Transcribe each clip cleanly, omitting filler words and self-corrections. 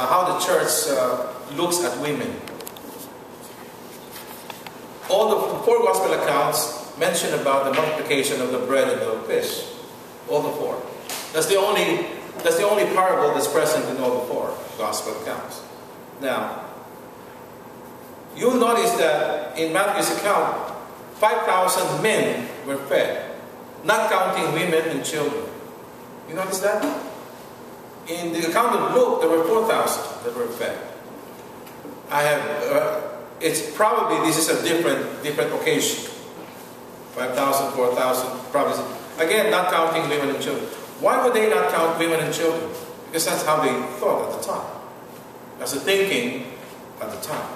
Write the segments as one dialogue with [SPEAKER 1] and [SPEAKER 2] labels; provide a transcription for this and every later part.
[SPEAKER 1] how the church looks at women. All the 4 gospel accounts mention about the multiplication of the bread and the fish. All the 4. That's the only parable that's present in all the 4 gospel accounts. Now, you'll notice that in Matthew's account, 5,000 men were fed, not counting women and children. You notice that? In the account of Luke, there were 4,000 that were fed. It's probably, this is a different occasion. 5,000, 4,000, probably. Again, not counting women and children. Why would they not count women and children? Because that's how they thought at the time. That's the thinking at the time.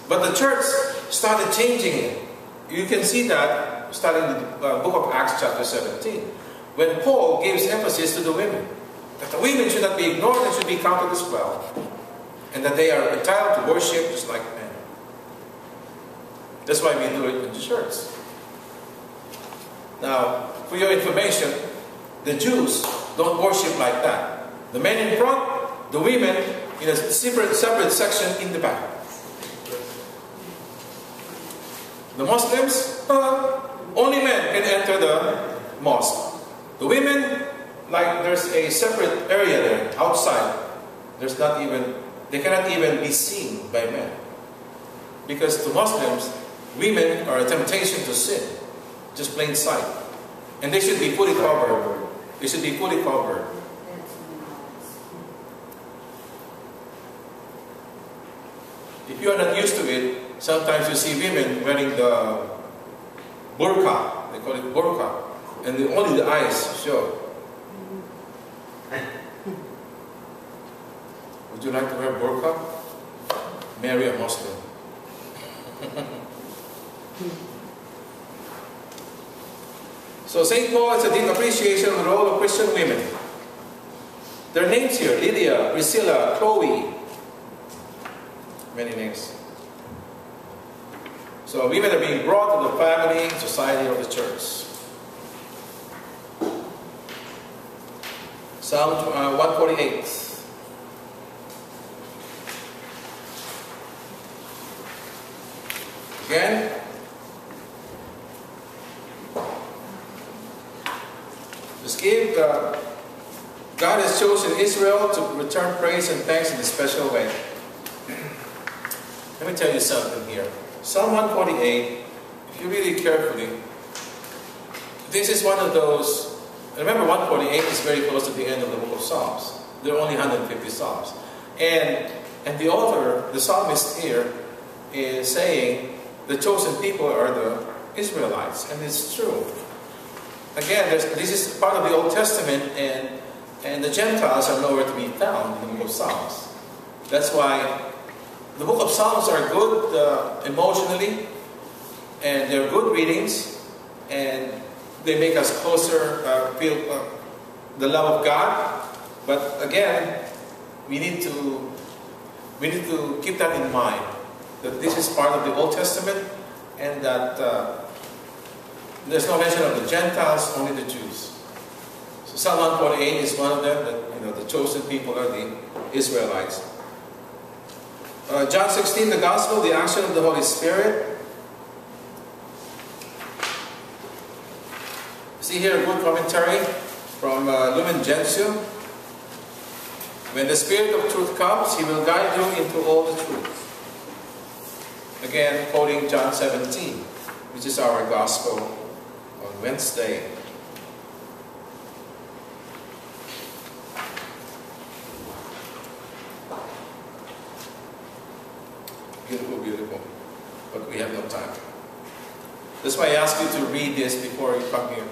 [SPEAKER 1] But the church started changing it. You can see that starting in the book of Acts chapter 17. When Paul gives emphasis to the women. That the women should not be ignored and should be counted as well. And that they are entitled to worship just like men. That's why we do it in the church. Now, for your information, the Jews don't worship like that. The men in front, the women in a separate section in the back. The Muslims, only men can enter the mosque. The women, like there's a separate area there, outside. There's not even, they cannot even be seen by men. Because to Muslims, women are a temptation to sin. Just plain sight. And they should be fully covered. They should be fully covered. If you are not used to it, sometimes you see women wearing the burqa. They call it burqa. And only the eyes show. Would you like to wear burqa? Marry a Muslim. So St. Paul has a deep appreciation of the role of Christian women. Their names here: Lydia, Priscilla, Chloe. Many names. So women are being brought to the family, society of the church. Psalm 148. Again, just give God has chosen Israel to return praise and thanks in a special way. Let me tell you something here. Psalm 148, if you read it carefully, this is one of those. Remember, 148 is very close to the end of the book of Psalms. There are only 150 Psalms. And the author, the psalmist here, is saying the chosen people are the Israelites. And it's true. Again, this is part of the Old Testament, and the Gentiles are nowhere to be found in the book of Psalms. That's why the book of Psalms are good emotionally, and they're good readings, and they make us closer, feel the love of God. But again, we need to keep that in mind, that this is part of the Old Testament, and that there's no mention of the Gentiles, only the Jews. So Psalm 148 is one of them, that the chosen people are the Israelites. John 16, the Gospel, the action of the Holy Spirit. See here a good commentary from Lumen Gentium. When the Spirit of truth comes, He will guide you into all the truth. Again, quoting John 17, which is our Gospel on Wednesday. Beautiful, beautiful. But we have no time. That's why I ask you to read this before you come here.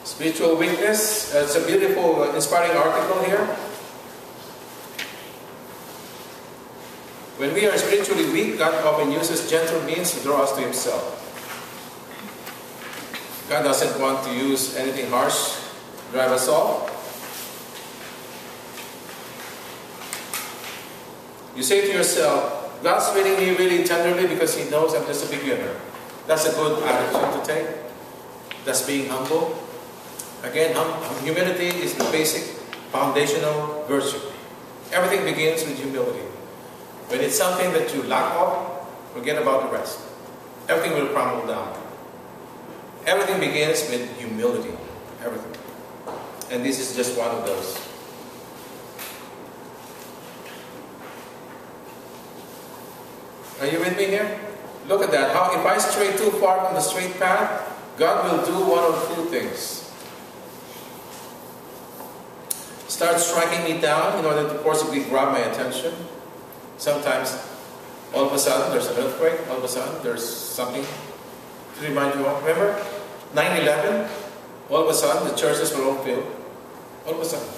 [SPEAKER 1] Spiritual weakness. It's a beautiful, inspiring article here. When we are spiritually weak, God often uses gentle means to draw us to Himself. God doesn't want to use anything harsh to drive us off. You say to yourself, God's treating me really tenderly because He knows I'm just a beginner. That's a good attitude to take. That's being humble. Again, humility is the basic foundational virtue. Everything begins with humility. When it's something that you lack of, forget about the rest. Everything will crumble down. Everything begins with humility. Everything. And this is just one of those. Are you with me here? Look at that. How if I stray too far from the straight path, God will do one of two things. Start striking me down in order to forcibly grab my attention. Sometimes, all of a sudden, there's an earthquake. All of a sudden, there's something to remind you of. Remember? 9/11? All of a sudden, the churches were all filled. All of a sudden.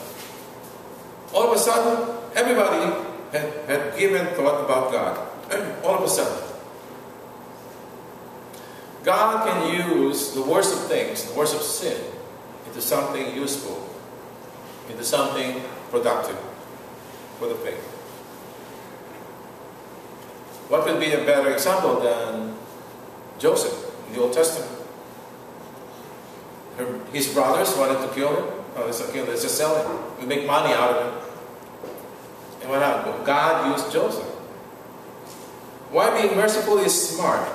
[SPEAKER 1] All of a sudden, everybody had given thought about God. All of a sudden. God can use the worst of things, the worst of sin, into something useful, into something productive for the faith. What would be a better example than Joseph in the Old Testament? His brothers wanted to kill him. Oh, let's just sell him. We make money out of him. And what happened? God used Joseph. Why being merciful is smart.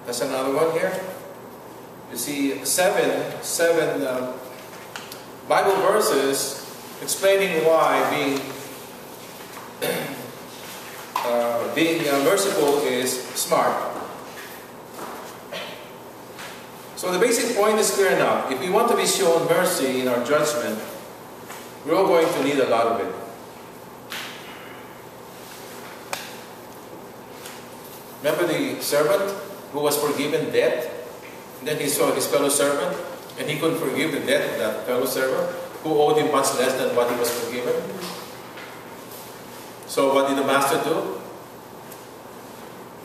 [SPEAKER 1] That's another one here. You see seven Bible verses explaining why being merciful is smart. So the basic point is clear enough. If we want to be shown mercy in our judgment, we're all going to need a lot of it. Remember the servant who was forgiven debt? And then he saw his fellow servant, and he couldn't forgive the debt of that fellow servant who owed him much less than what he was forgiven. So what did the master do?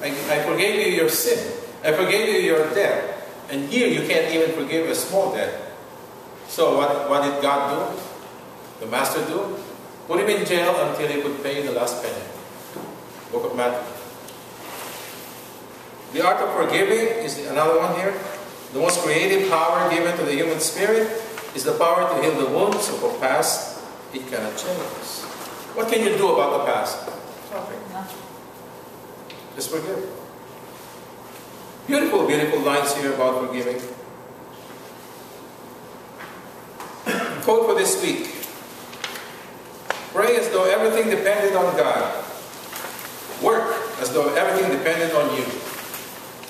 [SPEAKER 1] I forgave you your sin. I forgave you your debt. And here you can't even forgive a small debt. So what did God do? The master do? Put him in jail until he could pay the last penny. Book of Matthew. The art of forgiving is another one here. The most creative power given to the human spirit is the power to heal the wounds of the past it cannot change. What can you do about the past? Nothing. Just forgive. Beautiful, beautiful lines here about forgiving. Quote for this week. Pray as though everything depended on God. Work as though everything depended on you.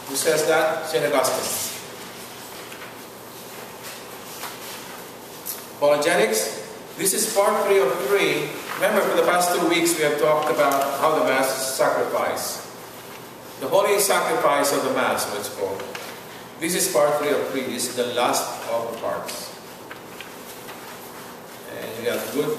[SPEAKER 1] Who says that? St. Augustine. Apologetics. This is part 3 of 3. Remember, for the past 2 weeks we have talked about how the Mass is sacrifice. The holy sacrifice of the Mass, what it's called. This is part 3 of 3. This is the last of the parts. And we got good.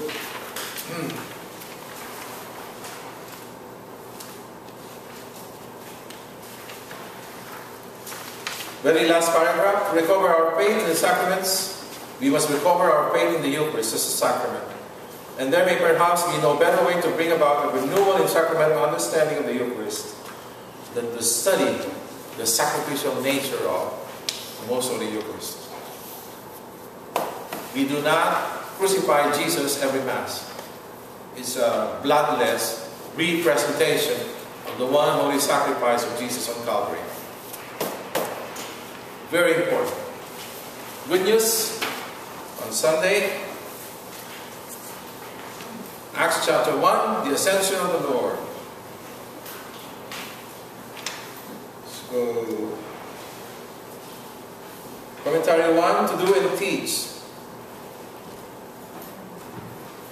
[SPEAKER 1] Very last paragraph. To recover our faith in the sacraments, we must recover our faith in the Eucharist as a sacrament. And there may perhaps be no better way to bring about a renewal in sacramental understanding of the Eucharist than to study the sacrificial nature of the Most Holy Eucharist. We do not crucify Jesus every Mass. It's a bloodless representation of the one holy sacrifice of Jesus on Calvary. Very important. Good news on Sunday. Acts chapter 1, the ascension of the Lord. So, commentary 1, to do and teach.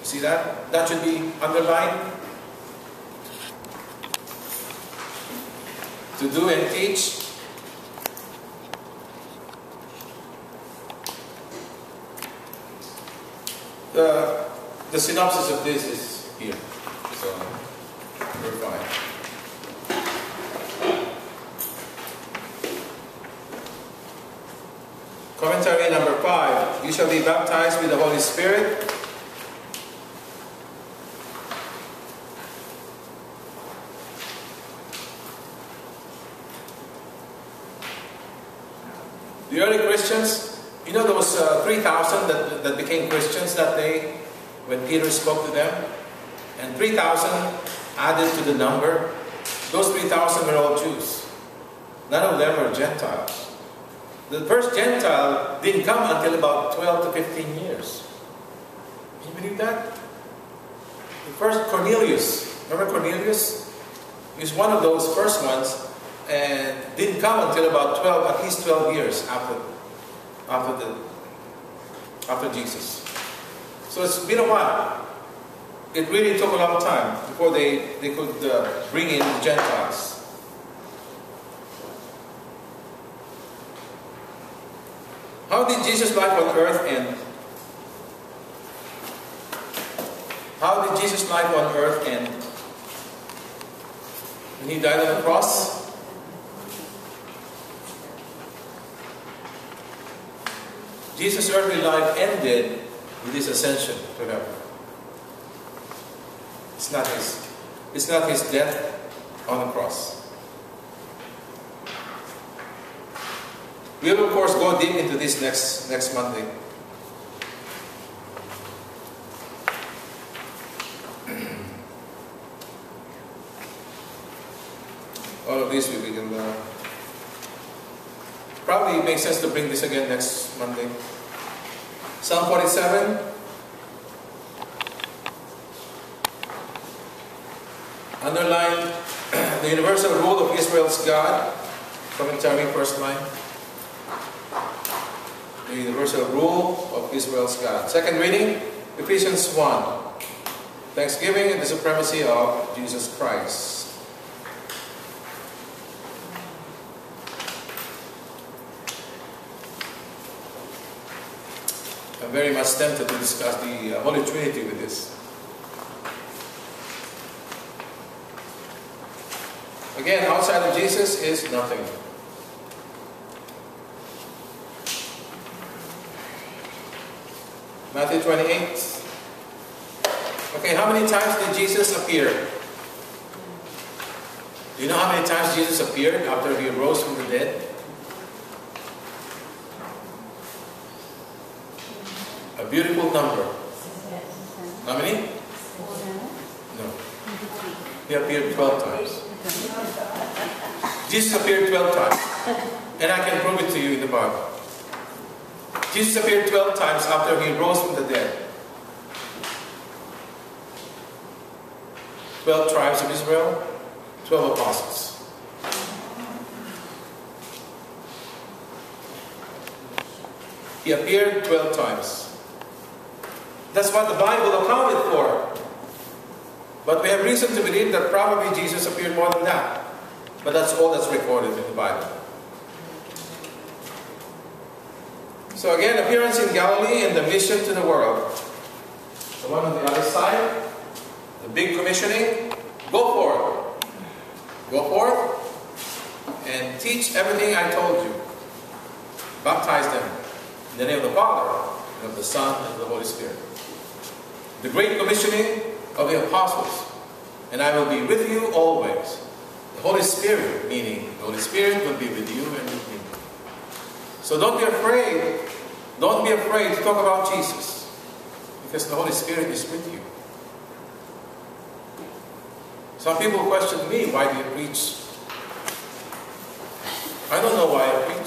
[SPEAKER 1] You see that? That should be underlined. To do and teach. The synopsis of this is here, so we're fine. Commentary number 5. You shall be baptized with the Holy Spirit. The early Christians, you know those was 3,000 that became Christians that day when Peter spoke to them. And 3,000 added to the number. Those 3,000 were all Jews. None of them were Gentiles. The first Gentile didn't come until about 12 to 15 years. Can you believe that? The first Cornelius, remember Cornelius? He was one of those first ones and didn't come until about at least 12 years after Jesus. So it's been a while. It really took a long time before they could bring in the Gentiles. How did Jesus' life on earth end? How did Jesus' life on earth end? When He died on the cross? Jesus' earthly life ended with His ascension to heaven. It's not His death on the cross. We will of course go deep into this next Monday. All of this we can probably makes sense to bring this again next Monday. Psalm 47. Underline the universal rule of Israel's God. Commentary, first line. The universal rule of Israel's God. Second reading, Ephesians 1. Thanksgiving and the supremacy of Jesus Christ. I'm very much tempted to discuss the Holy Trinity with this. Again, outside of Jesus is nothing. Matthew 28. Okay, how many times did Jesus appear? Do you know how many times Jesus appeared after He rose from the dead? A beautiful number. How many? No. He appeared 12 times. Jesus appeared 12 times. And I can prove it to you in the Bible. Jesus appeared 12 times after He rose from the dead. 12 tribes of Israel, 12 apostles. He appeared 12 times. That's what the Bible accounted for. But we have reason to believe that probably Jesus appeared more than that. But that's all that's recorded in the Bible. So again, appearance in Galilee and the mission to the world. The one on the other side, the big commissioning, go forth. Go forth and teach everything I told you. Baptize them in the name of the Father, and of the Son, and of the Holy Spirit. The great commissioning of the apostles. And I will be with you always. The Holy Spirit, meaning the Holy Spirit will be with you and with me. So don't be afraid. Don't be afraid to talk about Jesus. Because the Holy Spirit is with you. Some people question me, why do you preach? I don't know why I preach.